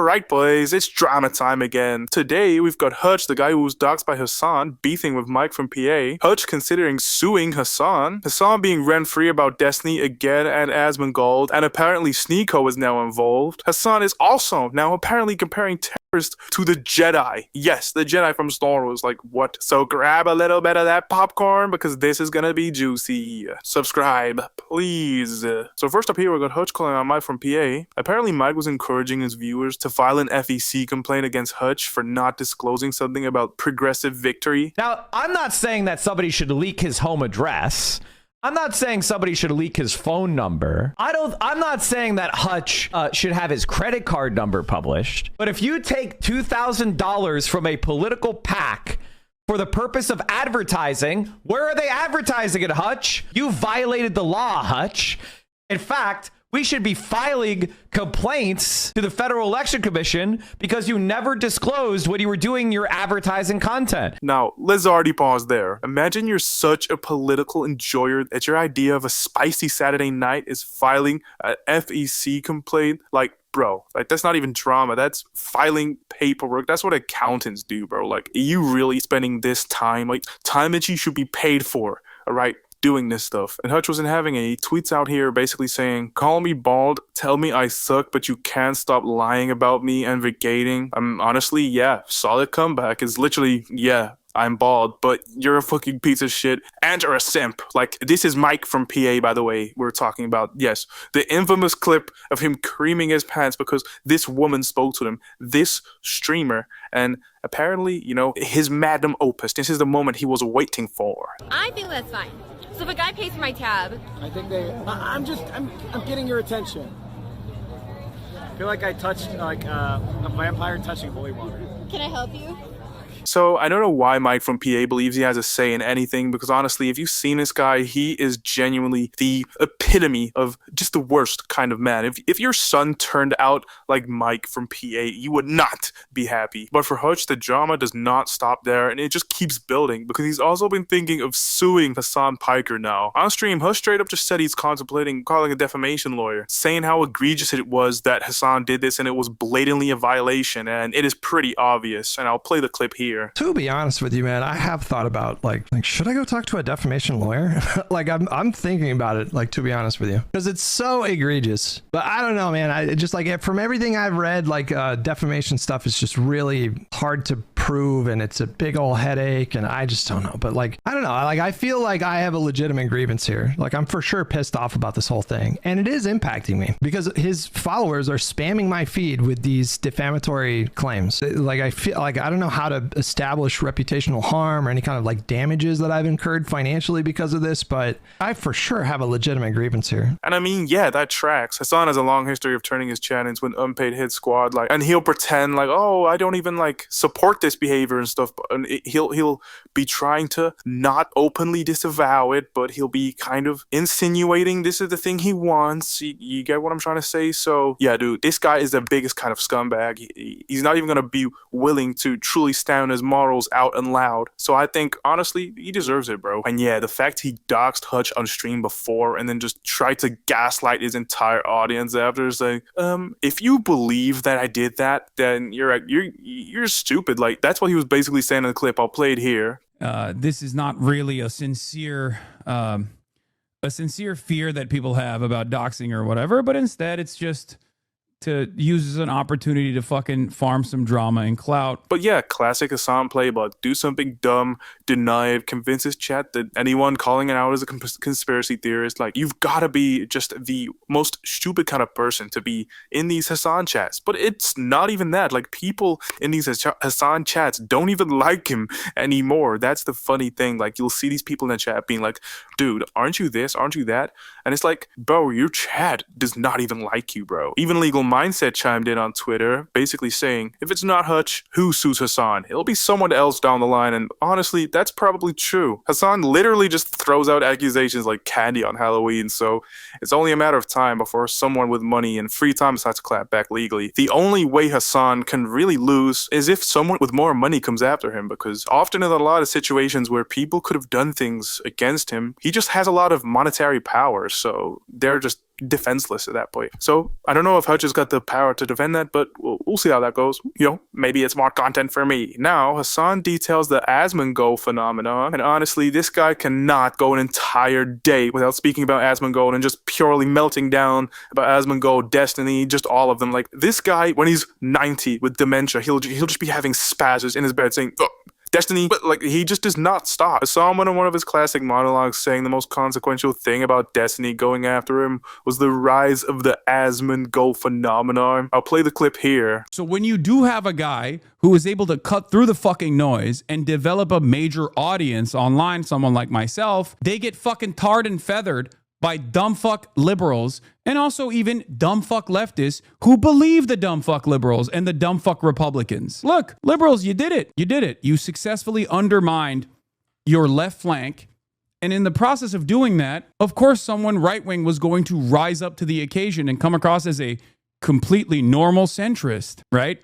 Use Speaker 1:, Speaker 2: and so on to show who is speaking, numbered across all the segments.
Speaker 1: Alright boys, it's drama time again. Today we've got Hutch, the guy who was doxxed by Hasan, beefing with Mike from PA. Hutch considering suing Hasan. Hasan being rent-free about Destiny again and Asmongold. And apparently Sneako is now involved. Hasan is also now apparently comparing terrorists to the Jedi. Yes, the Jedi from Star Wars. Like what? So grab a little bit of that popcorn because this is gonna be juicy. Subscribe, please. So first up here we got Hutch calling out Mike from PA. Apparently Mike was encouraging his viewers to file an FEC complaint against Hutch for not disclosing something about progressive victory.
Speaker 2: Now, I'm not saying that somebody should leak his home address. I'm not saying somebody should leak his phone number. I'm not saying that Hutch should have his credit card number published. But if you take $2,000 from a political PAC for the purpose of advertising, where are they advertising it, Hutch? You violated the law, Hutch. In fact, we should be filing complaints to the Federal Election Commission because you never disclosed when you were doing your advertising content.
Speaker 1: Now, let's already pause there. Imagine you're such a political enjoyer that your idea of a spicy Saturday night is filing an FEC complaint. Like, bro, like that's not even drama. That's filing paperwork. That's what accountants do, bro. Like, are you really spending this time? Like, time that you should be paid for, all right? Doing this stuff. And Hutch wasn't having any. He tweets out here basically saying, call me bald, tell me I suck, but you can't stop lying about me and negating. Honestly, yeah, solid comeback is literally, yeah, I'm bald, but you're a fucking piece of shit and you're a simp. Like, this is Mike from PA, by the way, we're talking about. Yes, the infamous clip of him creaming his pants because this woman spoke to him, this streamer, and apparently, you know, his magnum opus. This is the moment he was waiting for.
Speaker 3: I think that's fine. So if a guy pays for my tab,
Speaker 4: I think I'm getting your attention. I feel like I touched like a vampire touching holy water.
Speaker 3: can I help you?
Speaker 1: So I don't know why Mike from PA believes he has a say in anything, because honestly, if you've seen this guy, he is genuinely the epitome of just the worst kind of man. If your son turned out like Mike from PA, you would not be happy. But for Hutch, the drama does not stop there, and it just keeps building, because he's also been thinking of suing Hasan Piker now. On stream, Hutch straight up just said he's contemplating calling a defamation lawyer, saying how egregious it was that Hasan did this and it was blatantly a violation, and it is pretty obvious, and I'll play the clip here.
Speaker 5: To be honest with you, man, I have thought about like should I go talk to a defamation lawyer? Like I'm thinking about it, like, to be honest with you, because it's so egregious. But I don't know, man. I just like from everything I've read, like defamation stuff is just really hard to prove, and it's a big old headache, and I just don't know. But like I don't know, like I feel like I have a legitimate grievance here. Like I'm for sure pissed off about this whole thing, and it is impacting me because his followers are spamming my feed with these defamatory claims. Like I feel like I don't know how to establish reputational harm or any kind of like damages that I've incurred financially because of this, but I for sure have a legitimate grievance here.
Speaker 1: And I mean, yeah, that tracks. Hasan has a long history of turning his chat into an unpaid hit squad, like, and he'll pretend like, oh, I don't even like support this behavior and stuff, and he'll be trying to not openly disavow it, but he'll be kind of insinuating this is the thing he wants. You get what I'm trying to say? So yeah, dude, this guy is the biggest kind of scumbag. He's not even gonna be willing to truly stand his morals out and loud. So I think honestly he deserves it, bro. And yeah, the fact he doxed Hutch on stream before and then just tried to gaslight his entire audience after, saying, if you believe that I did that, then you're stupid. Like that's what he was basically saying in the clip. I'll play it here.
Speaker 6: This is not really a sincere fear that people have about doxing or whatever, but instead it's just to use as an opportunity to fucking farm some drama and clout.
Speaker 1: But yeah, classic Hasan playbook. Do something dumb, deny it, convince his chat that anyone calling it out as a conspiracy theorist, like, you've got to be just the most stupid kind of person to be in these Hasan chats. But it's not even that. Like, people in these Hasan chats don't even like him anymore. That's the funny thing. Like, you'll see these people in the chat being like, dude, aren't you this? Aren't you that? And it's like, bro, your chat does not even like you, bro. Even Legal Mindset chimed in on Twitter, basically saying, if it's not Hutch, who sues Hasan? It'll be someone else down the line. And honestly, that's probably true. Hasan literally just throws out accusations like candy on Halloween, so it's only a matter of time before someone with money and free time decides to clap back legally. The only way Hasan can really lose is if someone with more money comes after him, because often in a lot of situations where people could have done things against him, he just has a lot of monetary power, so they're just defenseless at that point. So I don't know if Hutch has got the power to defend that, but we'll see how that goes. You know, maybe it's more content for me. Now, Hasan details the Asmongold phenomenon, and honestly, this guy cannot go an entire day without speaking about Asmongold and just purely melting down about Asmongold, Destiny, just all of them. Like, this guy, when he's 90 with dementia, he'll just be having spasms in his bed saying, oh, Destiny, but like he just does not stop. I saw him in one of his classic monologues saying the most consequential thing about Destiny going after him was the rise of the Asmongold phenomenon. I'll play the clip here.
Speaker 6: So when you do have a guy who is able to cut through the fucking noise and develop a major audience online, someone like myself, they get fucking tarred and feathered by dumb fuck liberals and also even dumb fuck leftists who believe the dumb fuck liberals and the dumb fuck Republicans. Look, liberals, you did it. You did it. You successfully undermined your left flank. And in the process of doing that, of course, someone right-wing was going to rise up to the occasion and come across as a completely normal centrist, right?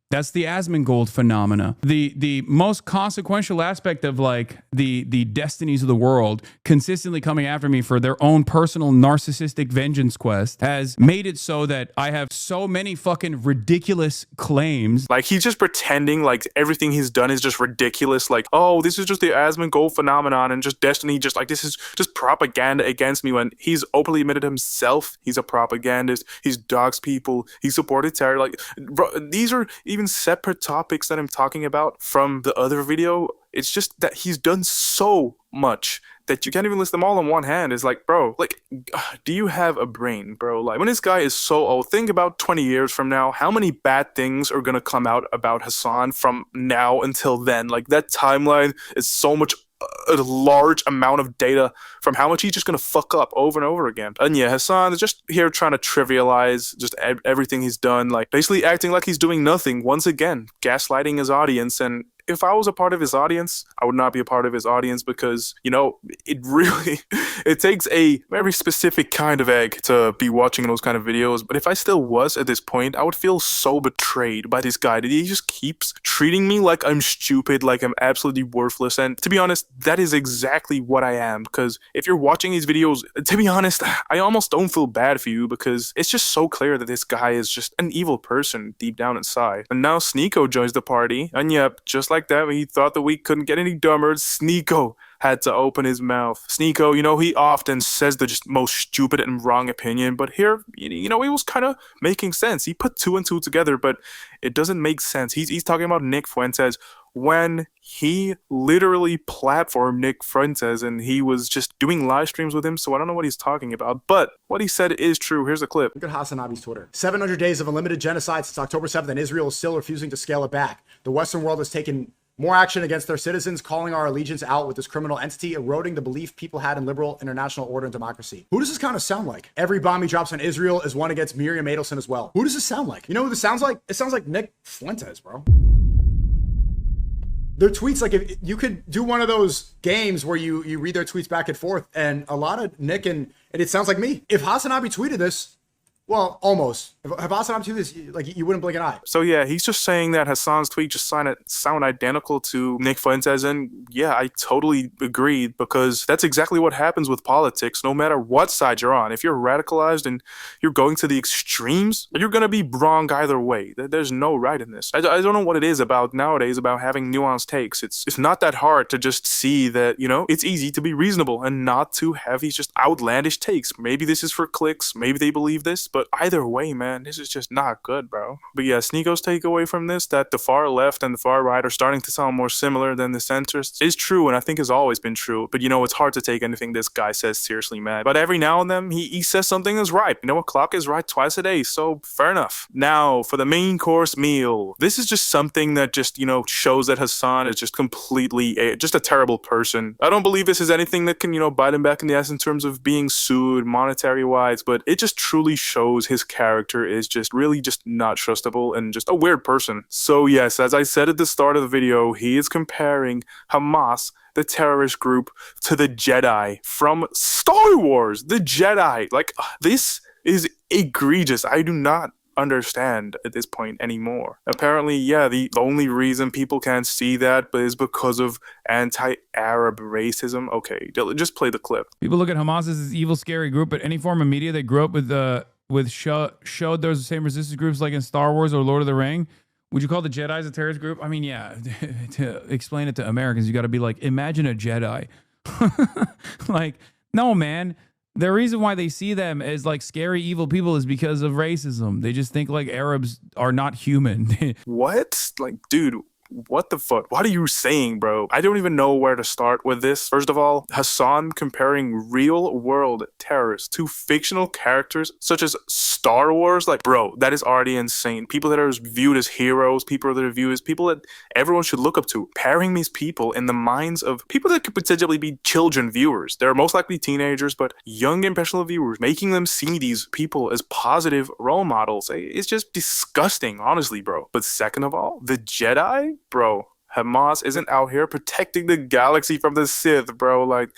Speaker 6: That's the Asmongold phenomena. The most consequential aspect of like the destinies of the world consistently coming after me for their own personal narcissistic vengeance quest has made it so that I have so many fucking ridiculous claims.
Speaker 1: Like, he's just pretending like everything he's done is just ridiculous. Like, oh, this is just the Asmongold phenomenon and just Destiny, just like this is just propaganda against me, when he's openly admitted himself he's a propagandist. He's doxed people. He supported terror. Like, bro, these are even separate topics that I'm talking about from the other video. It's just that he's done so much that you can't even list them all on one hand. It's like, bro, like, do you have a brain, bro? Like, when this guy is so old, think about 20 years from now, how many bad things are gonna come out about Hasan from now until then? Like, that timeline is so much a large amount of data from how much he's just gonna fuck up over and over again. And yeah, Hasan is just here trying to trivialize just everything he's done, like basically acting like he's doing nothing once again, gaslighting his audience. And if I was a part of his audience, I would not be a part of his audience because, you know, it really, it takes a very specific kind of egg to be watching those kind of videos. But if I still was at this point, I would feel so betrayed by this guy that he just keeps treating me like I'm stupid, like I'm absolutely worthless. And to be honest, that is exactly what I am. Because if you're watching these videos, to be honest, I almost don't feel bad for you because it's just so clear that this guy is just an evil person deep down inside. And now Sneako joins the party. And yep, just like that, when he thought the week couldn't get any dumber, Sneako had to open his mouth. Sneako, you know, he often says the just most stupid and wrong opinion, but here, you know, he was kind of making sense. He put two and two together, but it doesn't make sense. He's talking about Nick Fuentes when he literally platformed Nick Fuentes and he was just doing live streams with him, so I don't know what he's talking about, but what he said is true. Here's a clip.
Speaker 7: Look at Hasan Twitter. 700 days of unlimited genocide since October 7th, and Israel is still refusing to scale it back. The Western world has taken more action against their citizens, calling our allegiance out with this criminal entity, eroding the belief people had in liberal international order and democracy. Who does this kind of sound like? Every bomb he drops on Israel is one against Miriam Adelson as well. Who does this sound like? You know who this sounds like? It sounds like Nick Fuentes, bro. Their tweets, like, if you could do one of those games where you read their tweets back and forth, and a lot of Nick and it sounds like me. If Hasan tweeted this, well, almost. If Hasan tweeted this, like, you wouldn't blink an eye.
Speaker 1: So yeah, he's just saying that Hasan's tweet just sound identical to Nick Fuentes, and yeah, I totally agree, because that's exactly what happens with politics, no matter what side you're on. If you're radicalized and you're going to the extremes, you're gonna be wrong either way. There's no right in this. I don't know what it is about nowadays about having nuanced takes. It's not that hard to just see that, you know, it's easy to be reasonable and not to have these just outlandish takes. Maybe this is for clicks, maybe they believe this, but either way, man, this is just not good, bro. But yeah, Sneako's takeaway from this, that the far left and the far right are starting to sound more similar than the centrists, is true, and I think has always been true. But you know, it's hard to take anything this guy says seriously, man. But every now and then, he says something is right. You know, a clock is right twice a day, so fair enough. Now, for the main course meal. This is just something that just, you know, shows that Hasan is just completely just a terrible person. I don't believe this is anything that can, you know, bite him back in the ass in terms of being sued monetary-wise, but it just truly shows his character is just really just not trustable and just a weird person. So yes, as I said at the start of the video, he is comparing Hamas, the terrorist group, to the Jedi from Star Wars. The Jedi. Like, this is egregious. I do not understand at this point anymore. Apparently, yeah, the only reason people can't see that is because of anti-Arab racism. Okay, just play the clip.
Speaker 6: People look at Hamas as this evil, scary group, but any form of media that grew up with showed those same resistance groups like in Star Wars or Lord of the Ring. Would you call the Jedis a terrorist group? I mean, yeah. To explain it to Americans, you got to be like, imagine a Jedi. Like, no, man. The reason why they see them as like scary, evil people is because of racism. They just think like Arabs are not human.
Speaker 1: What? Like, dude, what the fuck? What are you saying, bro? I don't even know where to start with this. First of all, Hasan comparing real world terrorists to fictional characters such as Star Wars, like, bro, that is already insane. People that are viewed as heroes, people that are viewed as people that everyone should look up to. Pairing these people in the minds of people that could potentially be children viewers. They're most likely teenagers, but young impressionable viewers, making them see these people as positive role models. It's just disgusting, honestly, bro. But second of all, the Jedi? Bro, Hamas isn't out here protecting the galaxy from the Sith, bro. Like,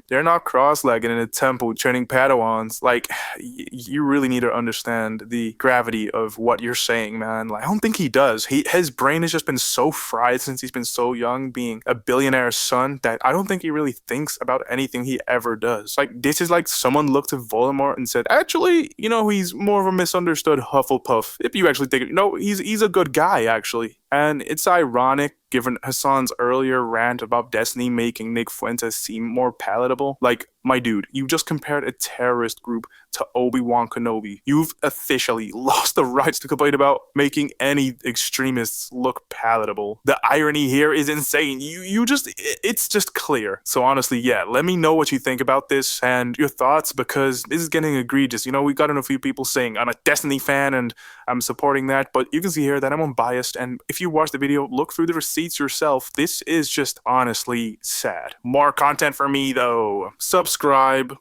Speaker 1: they're not cross-legged in a temple training Padawans. Like, you really need to understand the gravity of what you're saying, man. Like, I don't think he does. His brain has just been so fried since he's been so young, being a billionaire's son, that I don't think he really thinks about anything he ever does. Like, this is like someone looked at Voldemort and said, actually, you know, he's more of a misunderstood Hufflepuff. If you actually think it, no, he's a good guy, actually. And it's ironic, given Hasan's earlier rant about Destiny making Nick Fuentes seem more palatable. Like, my dude, you just compared a terrorist group to Obi-Wan Kenobi. You've officially lost the rights to complain about making any extremists look palatable. The irony here is insane. It's just clear. So honestly, yeah, let me know what you think about this and your thoughts, because this is getting egregious. You know, we got in a few people saying I'm a Destiny fan and I'm supporting that, but you can see here that I'm unbiased, and if you watch the video, look through the receipts yourself. This is just honestly sad. More content for me though. Subscribe.